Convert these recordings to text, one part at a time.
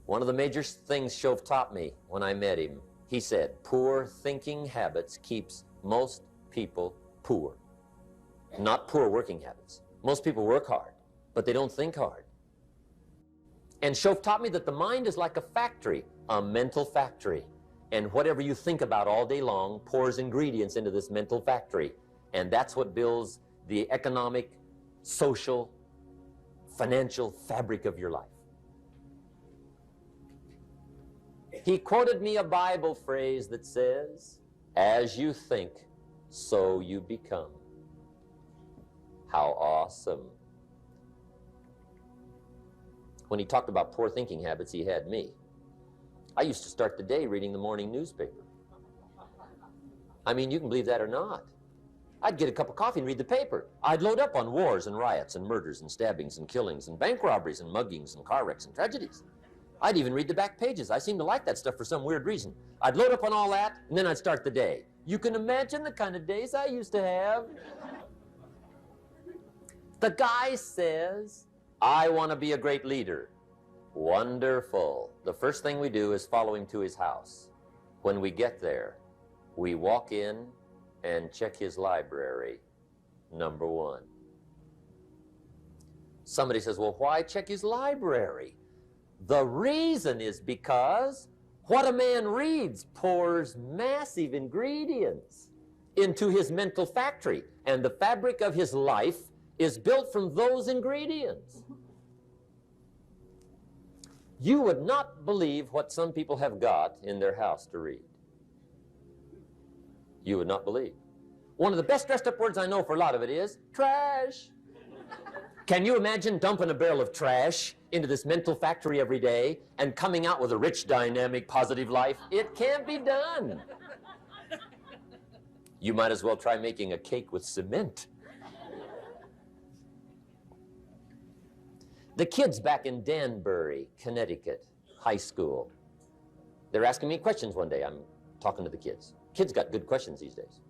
One of the major things Shoaff taught me when I met him, he said, poor thinking habits keeps most people poor. Not poor working habits. Most people work hard, but they don't think hard. And Shoaff taught me that the mind is like a factory, a mental factory. And whatever you think about all day long pours ingredients into this mental factory. And that's what builds the economic, social, financial fabric of your life. He quoted me a Bible phrase that says, as you think, so you become. How awesome. When he talked about poor thinking habits, he had me. I used to start the day reading the morning newspaper. I mean, you can believe that or not. I'd get a cup of coffee and read the paper. I'd load up on wars and riots and murders and stabbings and killings and bank robberies and muggings and car wrecks and tragedies. I'd even read the back pages. I seem to like that stuff for some weird reason. I'd load up on all that, and then I'd start the day. You can imagine the kind of days I used to have. The guy says, I want to be a great leader. Wonderful. The first thing we do is follow him to his house. When we get there, we walk in and check his library, number one. Somebody says, well, why check his library? The reason is because what a man reads pours massive ingredients into his mental factory, and the fabric of his life is built from those ingredients. You would not believe what some people have got in their house to read. You would not believe. One of the best dressed up words I know for a lot of it is trash. Can you imagine dumping a barrel of trash into this mental factory every day and coming out with a rich, dynamic, positive life? It can't be done. You might as well try making a cake with cement. The kids back in Danbury, Connecticut, high school, they're asking me questions one day. I'm talking to the kids. Kids got good questions these days.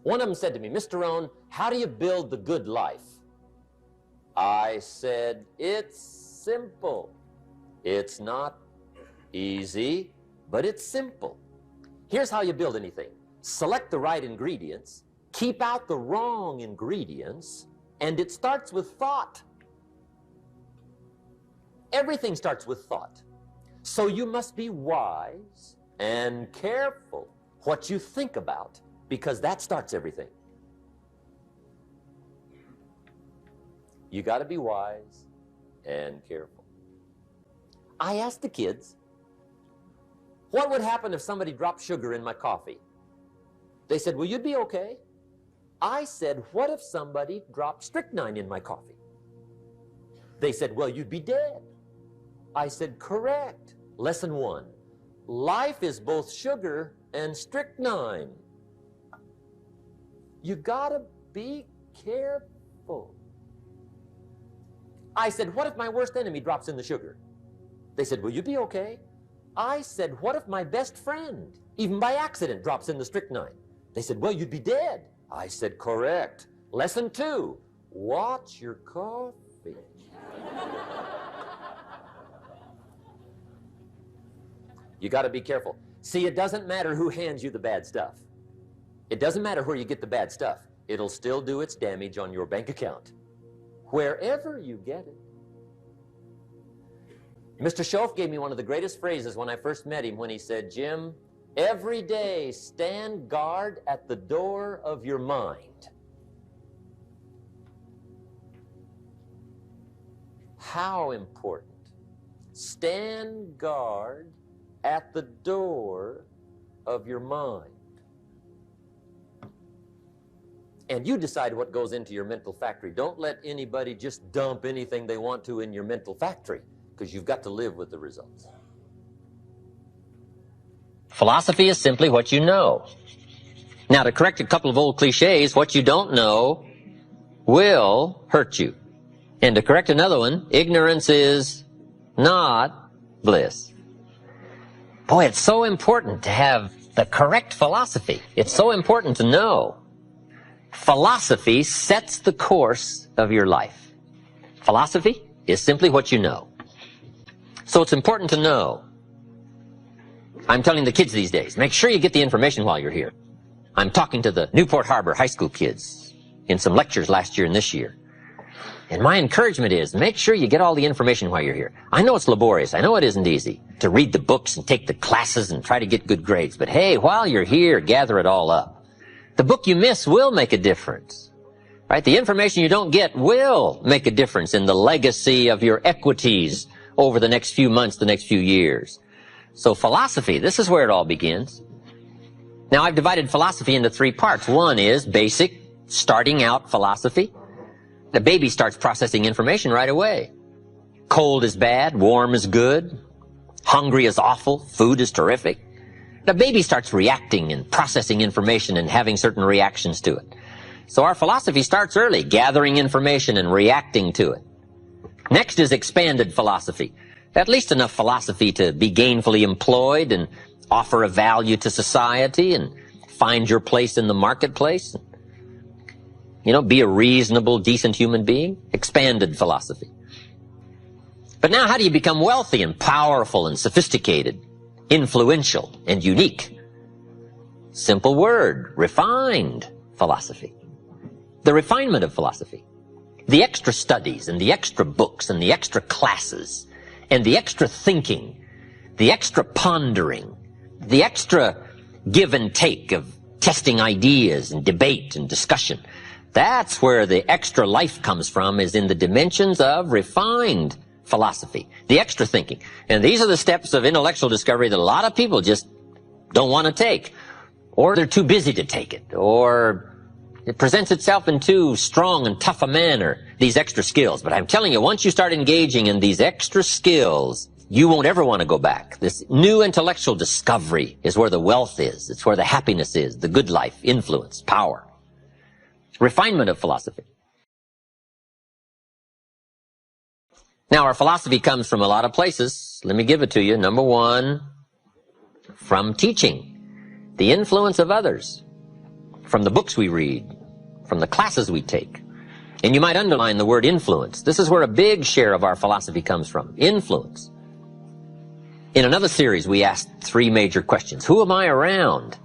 One of them said to me, Mr. Rohn, how do you build the good life? I said, it's simple. It's not easy, but it's simple. Here's how you build anything. Select the right ingredients, keep out the wrong ingredients, and it starts with thought. Everything starts with thought. So you must be wise and careful what you think about, because that starts everything. You got to be wise and careful. I asked the kids, what would happen if somebody dropped sugar in my coffee? They said, well, you'd be okay. I said, what if somebody dropped strychnine in my coffee? They said, well, you'd be dead. I said, correct. Lesson one, life is both sugar and strychnine. You gotta be careful. I said, what if my worst enemy drops in the sugar? They said, will you be okay? I said, what if my best friend, even by accident, drops in the strychnine? They said, well, you'd be dead. I said, correct. Lesson two, watch your coffee. You got to be careful. See, it doesn't matter who hands you the bad stuff. It doesn't matter where you get the bad stuff. It'll still do its damage on your bank account, wherever you get it. Mr. Shoaff gave me one of the greatest phrases when I first met him when he said, Jim, every day stand guard at the door of your mind. How important. Stand guard at the door of your mind. And you decide what goes into your mental factory. Don't let anybody just dump anything they want to in your mental factory, because you've got to live with the results. Philosophy is simply what you know. Now, to correct a couple of old cliches, what you don't know will hurt you. And to correct another one, ignorance is not bliss. Boy, it's so important to have the correct philosophy. It's so important to know. Philosophy sets the course of your life. Philosophy is simply what you know. So it's important to know. I'm telling the kids these days, make sure you get the information while you're here. I'm talking to the Newport Harbor high school kids in some lectures last year and this year. And my encouragement is, make sure you get all the information while you're here. I know it's laborious. I know it isn't easy to read the books and take the classes and try to get good grades. But hey, while you're here, gather it all up. The book you miss will make a difference. Right? The information you don't get will make a difference in the legacy of your equities over the next few months, the next few years. So philosophy, this is where it all begins. Now, I've divided philosophy into 3 parts. One is basic, starting out philosophy. The baby starts processing information right away. Cold is bad, warm is good, hungry is awful, food is terrific. The baby starts reacting and processing information and having certain reactions to it. So our philosophy starts early, gathering information and reacting to it. Next is expanded philosophy. At least enough philosophy to be gainfully employed and offer a value to society and find your place in the marketplace. You know, be a reasonable, decent human being. Expanded philosophy. But now how do you become wealthy and powerful and sophisticated, influential and unique? Simple word, refined philosophy. The refinement of philosophy. The extra studies and the extra books and the extra classes and the extra thinking, the extra pondering, the extra give and take of testing ideas and debate and discussion. That's where the extra life comes from, is in the dimensions of refined philosophy, the extra thinking. And these are the steps of intellectual discovery that a lot of people just don't want to take, or they're too busy to take it, or it presents itself in too strong and tough a manner, these extra skills. But I'm telling you, once you start engaging in these extra skills, you won't ever want to go back. This new intellectual discovery is where the wealth is. It's where the happiness is, the good life, influence, power. Refinement of philosophy. Now, our philosophy comes from a lot of places. Let me give it to you. Number 1, from teaching, the influence of others, from the books we read, from the classes we take. And you might underline the word influence. This is where a big share of our philosophy comes from. Influence. In another series, we asked 3 major questions. Who am I around?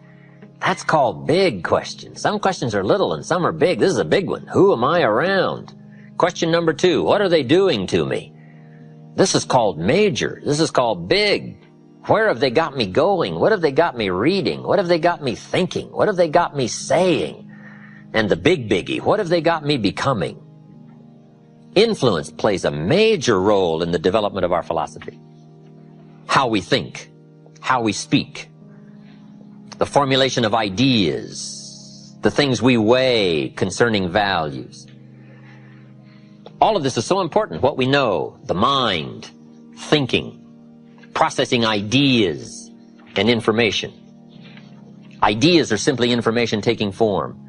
That's called big questions. Some questions are little and some are big. This is a big one. Who am I around? Question number 2, what are they doing to me? This is called major. This is called big. Where have they got me going? What have they got me reading? What have they got me thinking? What have they got me saying? And the big biggie, what have they got me becoming? Influence plays a major role in the development of our philosophy. How we think, how we speak, the formulation of ideas, the things we weigh concerning values. All of this is so important. What we know, the mind, thinking, processing ideas and information. Ideas are simply information taking form.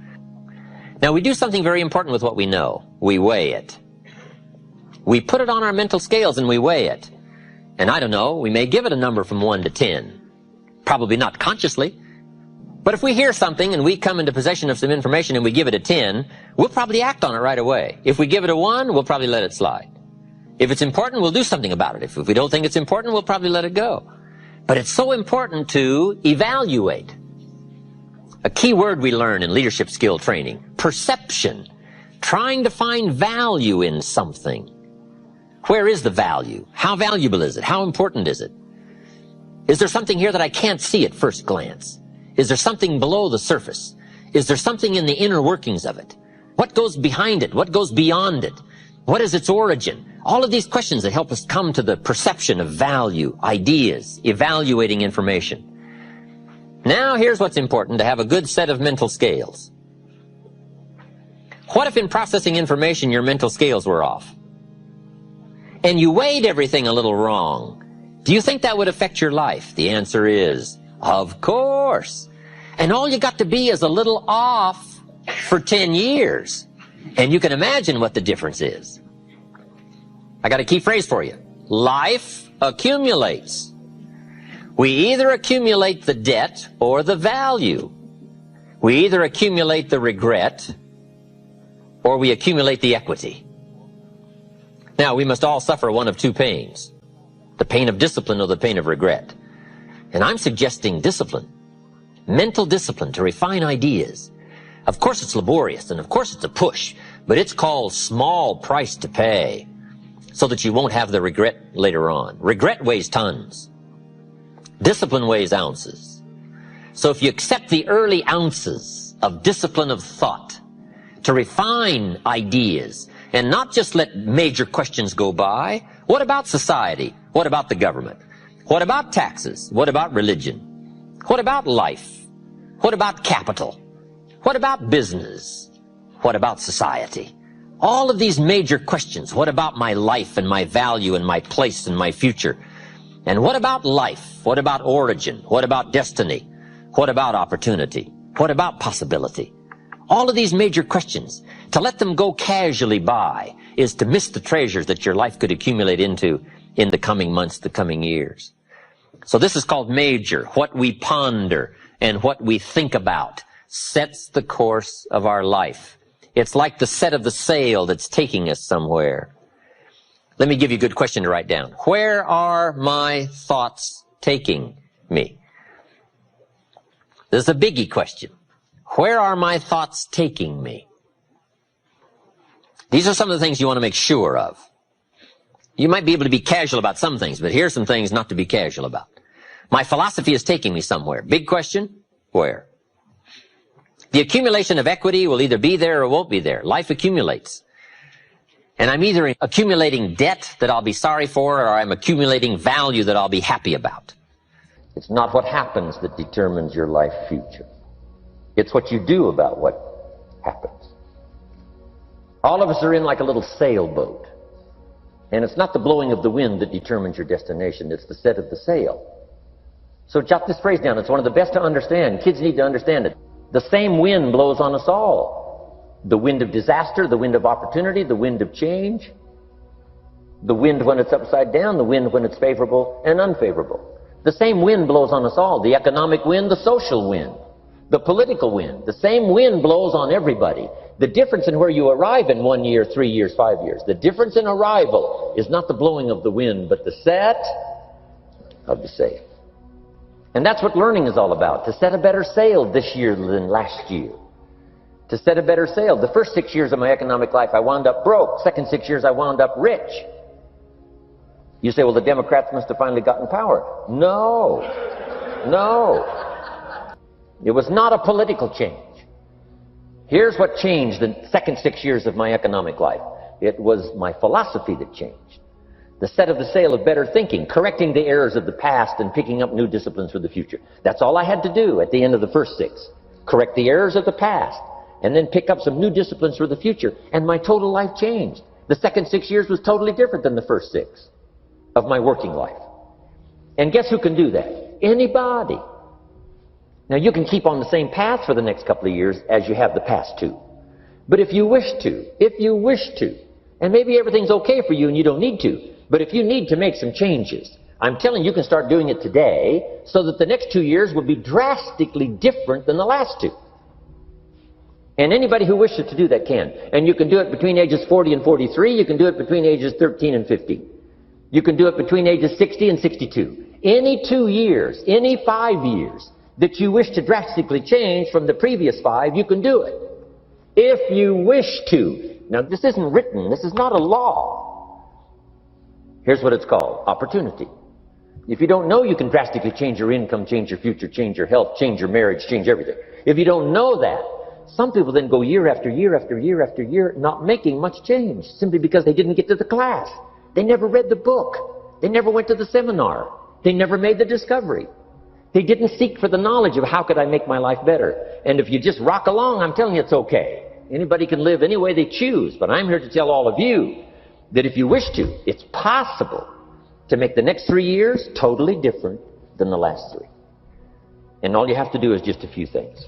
Now, we do something very important with what we know. We weigh it. We put it on our mental scales and we weigh it. And I don't know, we may give it a number from 1 to 10. Probably not consciously. But if we hear something and we come into possession of some information and we give it a 10, we'll probably act on it right away. If we give it a 1, we'll probably let it slide. If it's important, we'll do something about it. If we don't think it's important, we'll probably let it go. But it's so important to evaluate. A key word we learn in leadership skill training, perception, trying to find value in something. Where is the value? How valuable is it? How important is it? Is there something here that I can't see at first glance? Is there something below the surface? Is there something in the inner workings of it? What goes behind it? What goes beyond it? What is its origin? All of these questions that help us come to the perception of value, ideas, evaluating information. Now, here's what's important, to have a good set of mental scales. What if in processing information your mental scales were off? And you weighed everything a little wrong? Do you think that would affect your life? The answer is, of course. And all you got to be is a little off for 10 years. And you can imagine what the difference is. I got a key phrase for you. Life accumulates. We either accumulate the debt or the value. We either accumulate the regret or we accumulate the equity. Now, we must all suffer one of 2 pains. The pain of discipline or the pain of regret? And I'm suggesting discipline, mental discipline to refine ideas. Of course it's laborious, and of course it's a push, but it's called small price to pay so that you won't have the regret later on. Regret weighs tons. Discipline weighs ounces. So if you accept the early ounces of discipline of thought to refine ideas and not just let major questions go by, what about society? What about the government? What about taxes? What about religion? What about life? What about capital? What about business? What about society? All of these major questions. What about my life and my value and my place and my future? And what about life? What about origin? What about destiny? What about opportunity? What about possibility? All of these major questions, to let them go casually by is to miss the treasures that your life could accumulate into in the coming months, the coming years. So this is called major. What we ponder and what we think about sets the course of our life. It's like the set of the sail that's taking us somewhere. Let me give you a good question to write down. Where are my thoughts taking me? This is a biggie question. Where are my thoughts taking me? These are some of the things you want to make sure of. You might be able to be casual about some things, but here's some things not to be casual about. My philosophy is taking me somewhere. Big question, where? The accumulation of equity will either be there or won't be there. Life accumulates. And I'm either accumulating debt that I'll be sorry for, or I'm accumulating value that I'll be happy about. It's not what happens that determines your life future. It's what you do about what happens. All of us are in like a little sailboat. And it's not the blowing of the wind that determines your destination. It's the set of the sail. So jot this phrase down. It's one of the best to understand. Kids need to understand it. The same wind blows on us all. The wind of disaster, the wind of opportunity, the wind of change. The wind when it's upside down, the wind when it's favorable and unfavorable. The same wind blows on us all. The economic wind, the social wind, the political wind. The same wind blows on everybody. The difference in where you arrive in 1 year, 3 years, 5 years, the difference in arrival is not the blowing of the wind, but the set of the sail. And that's what learning is all about, to set a better sail this year than last year. To set a better sail. The first 6 years of my economic life, I wound up broke. Second 6 years, I wound up rich. You say, well, the Democrats must have finally gotten power. No. No. It was not a political change. Here's what changed the second 6 years of my economic life. It was my philosophy that changed. The set of the sail of better thinking, correcting the errors of the past and picking up new disciplines for the future. That's all I had to do at the end of the first 6. Correct the errors of the past and then pick up some new disciplines for the future. And my total life changed. The second 6 years was totally different than the first 6 of my working life. And guess who can do that? Anybody. Now you can keep on the same path for the next couple of years as you have the past 2. But if you wish to, and maybe everything's okay for you and you don't need to, but if you need to make some changes, I'm telling you, you can start doing it today so that the next 2 years will be drastically different than the last 2. And anybody who wishes to do that can. And you can do it between ages 40 and 43. You can do it between ages 13 and 15. You can do it between ages 60 and 62. Any 2 years, any 5 years that you wish to drastically change from the previous 5, you can do it. If you wish to. Now, this isn't written. This is not a law. Here's what it's called, opportunity. If you don't know you can drastically change your income, change your future, change your health, change your marriage, change everything. If you don't know that, some people then go year after year after year after year not making much change simply because they didn't get to the class. They never read the book. They never went to the seminar. They never made the discovery. They didn't seek for the knowledge of how could I make my life better. And if you just rock along, I'm telling you it's okay. Anybody can live any way they choose, but I'm here to tell all of you that if you wish to, it's possible to make the next 3 years totally different than the last 3. And all you have to do is just a few things.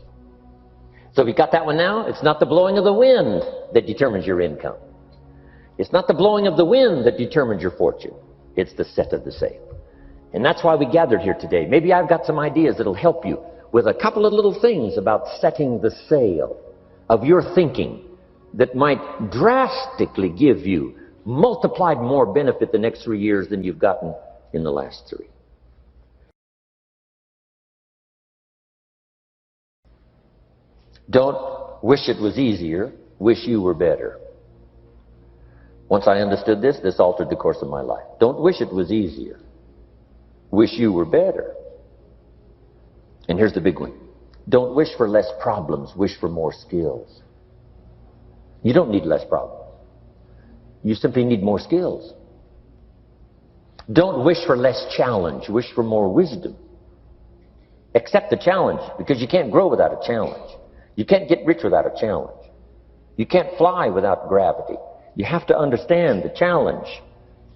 So if you got that one now, it's not the blowing of the wind that determines your income. It's not the blowing of the wind that determines your fortune. It's the set of the sail. And that's why we gathered here today. Maybe I've got some ideas that'll help you with a couple of little things about setting the sail of your thinking that might drastically give you multiplied more benefit the next 3 years than you've gotten in the last 3. Don't wish it was easier, wish you were better. Once I understood this, this altered the course of my life. Don't wish it was easier, wish you were better. And here's the big one. Don't wish for less problems, wish for more skills. You don't need less problems. You simply need more skills. Don't wish for less challenge, wish for more wisdom. Accept the challenge, because you can't grow without a challenge. You can't get rich without a challenge. You can't fly without gravity. You have to understand the challenge.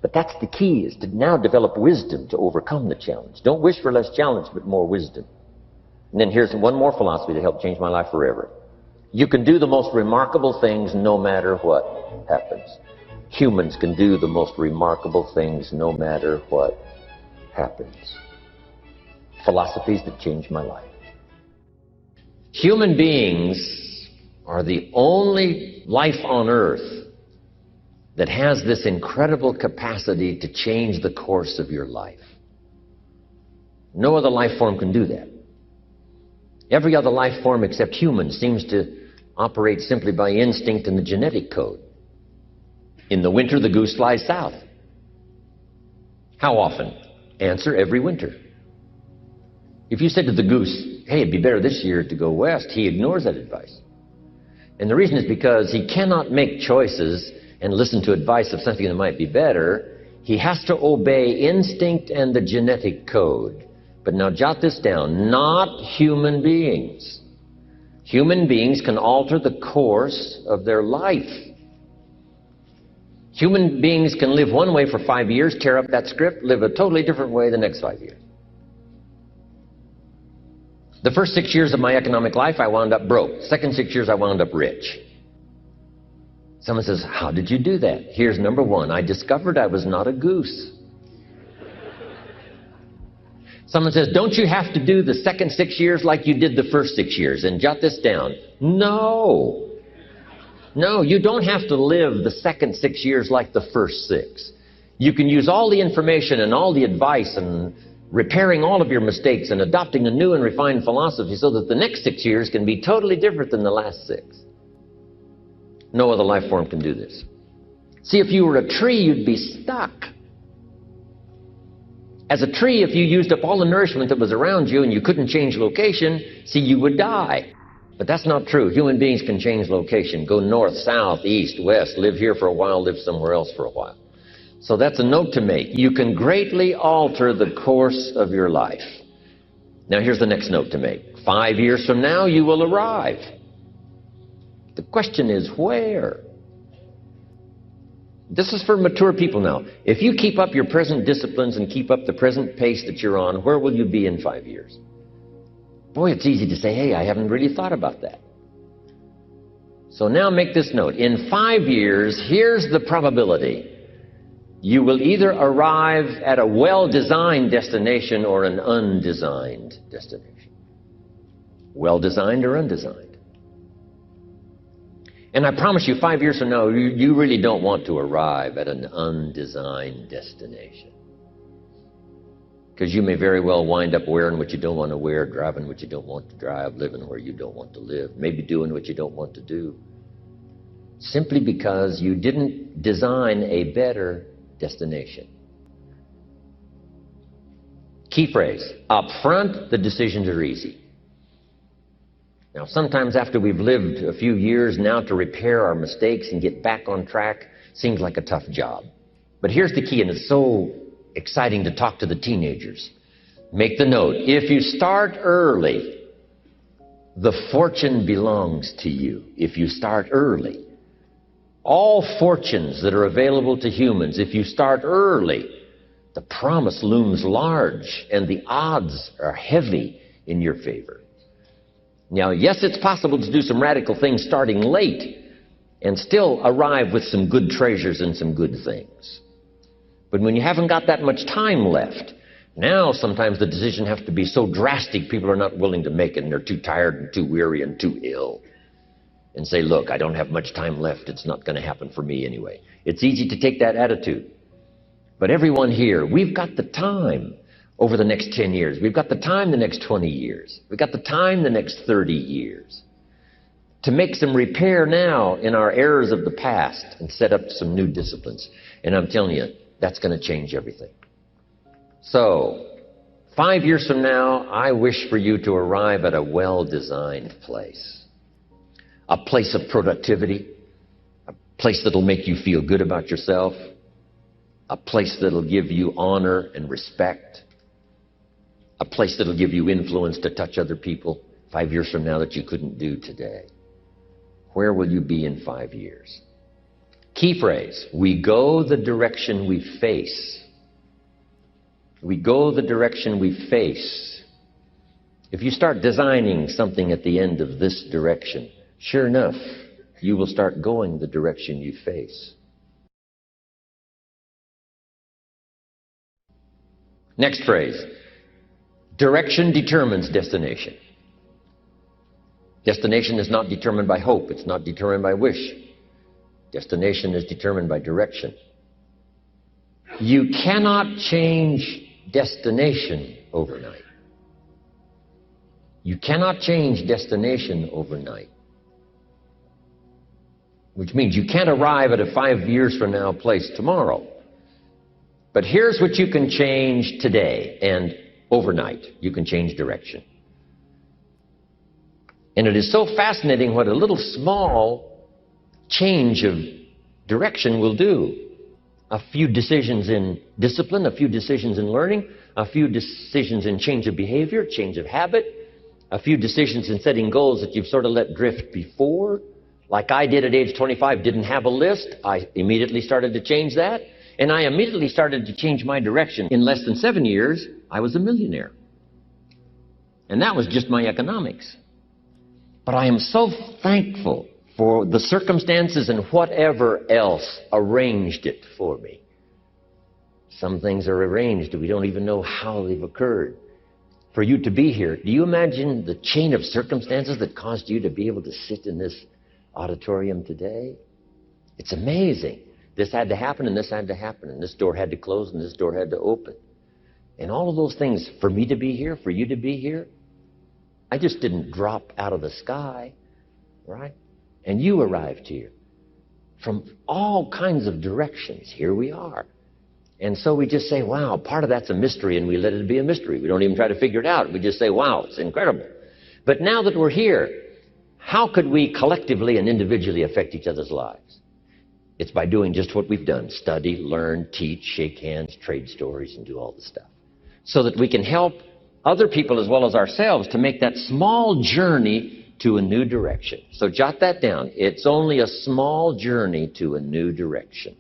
But that's the key, is to now develop wisdom to overcome the challenge. Don't wish for less challenge, but more wisdom. And then here's one more philosophy that helped change my life forever. You can do the most remarkable things no matter what happens. Humans can do the most remarkable things no matter what happens. Philosophies that changed my life. Human beings are the only life on earth that has this incredible capacity to change the course of your life. No other life form can do that. Every other life form except humans seems to operate simply by instinct and the genetic code. In the winter, the goose flies south. How often? Answer, every winter. If you said to the goose, hey, it'd be better this year to go west, he ignores that advice. And the reason is because he cannot make choices and listen to advice of something that might be better. He has to obey instinct and the genetic code. But now jot this down, not human beings. Human beings can alter the course of their life. Human beings can live one way for 5 years, tear up that script, live a totally different way the next 5 years. The first 6 years of my economic life, I wound up broke. Second 6 years, I wound up rich. Someone says, how did you do that? Here's number one. I discovered I was not a goose. Someone says, don't you have to do the second 6 years like you did the first 6 years? And jot this down. No. No, you don't have to live the second 6 years like the first 6. You can use all the information and all the advice and repairing all of your mistakes and adopting a new and refined philosophy so that the next 6 years can be totally different than the last 6. No other life form can do this. See, if you were a tree, you'd be stuck. As a tree, if you used up all the nourishment that was around you and you couldn't change location, see, you would die. But that's not true. Human beings can change location, go north, south, east, west, live here for a while, live somewhere else for a while. So that's a note to make. You can greatly alter the course of your life. Now here's the next note to make. 5 years from now, you will arrive. The question is where? This is for mature people now. If you keep up your present disciplines and keep up the present pace that you're on, where will you be in 5 years? Boy, it's easy to say, hey, I haven't really thought about that. So now make this note. In 5 years, here's the probability. You will either arrive at a well-designed destination or an undesigned destination. Well-designed or undesigned. And I promise you, 5 years from now, you really don't want to arrive at an undesigned destination. Because you may very well wind up wearing what you don't want to wear, driving what you don't want to drive, living where you don't want to live, maybe doing what you don't want to do. Simply because you didn't design a better destination. Key phrase, up front, the decisions are easy. Now, sometimes after we've lived a few years, now to repair our mistakes and get back on track seems like a tough job. But here's the key, and it's so exciting to talk to the teenagers. Make the note. If you start early, the fortune belongs to you. If you start early. All fortunes that are available to humans, if you start early, the promise looms large and the odds are heavy in your favor. Now, yes, it's possible to do some radical things starting late and still arrive with some good treasures and some good things. But when you haven't got that much time left, now sometimes the decision has to be so drastic people are not willing to make it and they're too tired and too weary and too ill. And say, look, I don't have much time left. It's not going to happen for me anyway. It's easy to take that attitude. But everyone here, we've got the time over the next 10 years. We've got the time the next 20 years. We've got the time the next 30 years to make some repair now in our errors of the past and set up some new disciplines. And I'm telling you, that's going to change everything. So, 5 years from now, I wish for you to arrive at a well-designed place. A place of productivity, a place that'll make you feel good about yourself, a place that'll give you honor and respect, a place that'll give you influence to touch other people 5 years from now that you couldn't do today. Where will you be in 5 years? Key phrase, we go the direction we face. We go the direction we face. If you start designing something at the end of this direction, sure enough, you will start going the direction you face. Next phrase, direction determines destination. Destination is not determined by hope. It's not determined by wish. Destination is determined by direction. You cannot change destination overnight. You cannot change destination overnight. Which means you can't arrive at a 5 years from now place tomorrow. But here's what you can change today and overnight. You can change direction. And it is so fascinating what a little small change of direction will do. A few decisions in discipline, a few decisions in learning, a few decisions in change of behavior, change of habit, a few decisions in setting goals that you've sort of let drift before. Like I did at age 25, didn't have a list. I immediately started to change that. And I immediately started to change my direction. In less than 7 years, I was a millionaire. And that was just my economics. But I am so thankful for the circumstances and whatever else arranged it for me. Some things are arranged and we don't even know how they've occurred. For you to be here, do you imagine the chain of circumstances that caused you to be able to sit in this auditorium today? It's amazing. This had to happen, and this had to happen, and this door had to close, and this door had to open. And all of those things, for me to be here, for you to be here, I just didn't drop out of the sky, right? And you arrived here from all kinds of directions. Here we are. And so we just say, wow, part of that's a mystery, and we let it be a mystery. We don't even try to figure it out. We just say, wow, it's incredible. But now that we're here, how could we collectively and individually affect each other's lives? It's by doing just what we've done. Study, learn, teach, shake hands, trade stories, and do all the stuff. So that we can help other people as well as ourselves to make that small journey to a new direction. So jot that down. It's only a small journey to a new direction.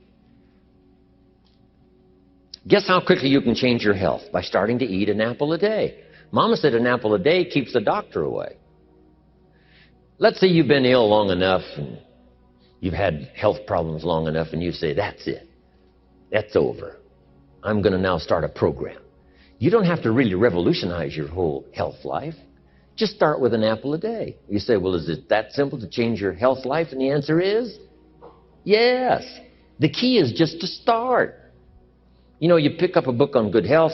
Guess how quickly you can change your health? By starting to eat an apple a day. Mama said an apple a day keeps the doctor away. Let's say you've been ill long enough and you've had health problems long enough and you say, that's it. That's over. I'm going to now start a program. You don't have to really revolutionize your whole health life. Just start with an apple a day. You say, well, is it that simple to change your health life? And the answer is yes. The key is just to start. You know, you pick up a book on good health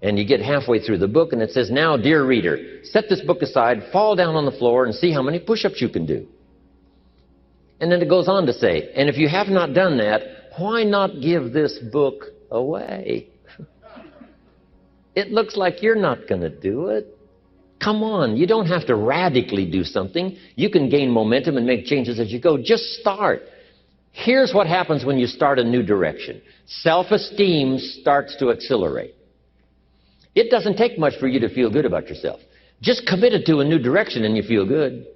and you get halfway through the book and it says, now, dear reader, set this book aside, fall down on the floor and see how many push-ups you can do. And then it goes on to say, and if you have not done that, why not give this book away? It looks like you're not going to do it. Come on, you don't have to radically do something. You can gain momentum and make changes as you go. Just start. Here's what happens when you start a new direction. Self-esteem starts to accelerate. It doesn't take much for you to feel good about yourself. Just committed to a new direction and you feel good.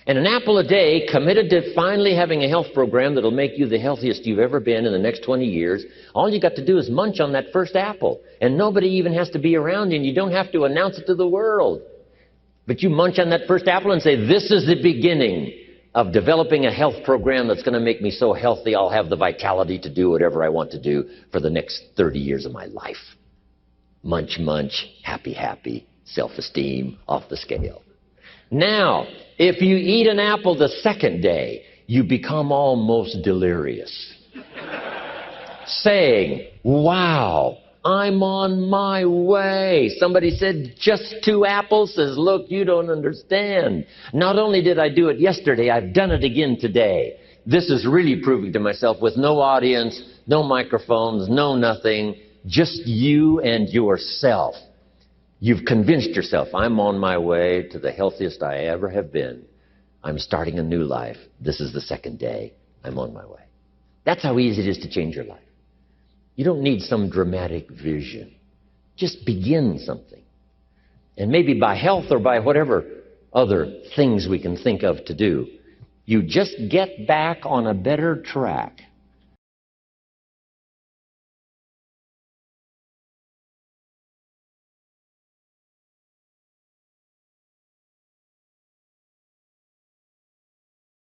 And an apple a day, committed to finally having a health program that'll make you the healthiest you've ever been in the next 20 years, all you got to do is munch on that first apple. And nobody even has to be around you, and you don't have to announce it to the world. But you munch on that first apple and say, this is the beginning of developing a health program that's going to make me so healthy I'll have the vitality to do whatever I want to do for the next 30 years of my life. Munch, munch, happy, happy, self-esteem, off the scale. Now, if you eat an apple the second day, you become almost delirious. saying, wow, I'm on my way. Somebody said, just 2 apples. Says, look, you don't understand. Not only did I do it yesterday, I've done it again today. This is really proving to myself with no audience, no microphones, no nothing, just you and yourself. You've convinced yourself, I'm on my way to the healthiest I ever have been. I'm starting a new life. This is the 2nd day. I'm on my way. That's how easy it is to change your life. You don't need some dramatic vision. Just begin something. And maybe by health or by whatever other things we can think of to do, you just get back on a better track.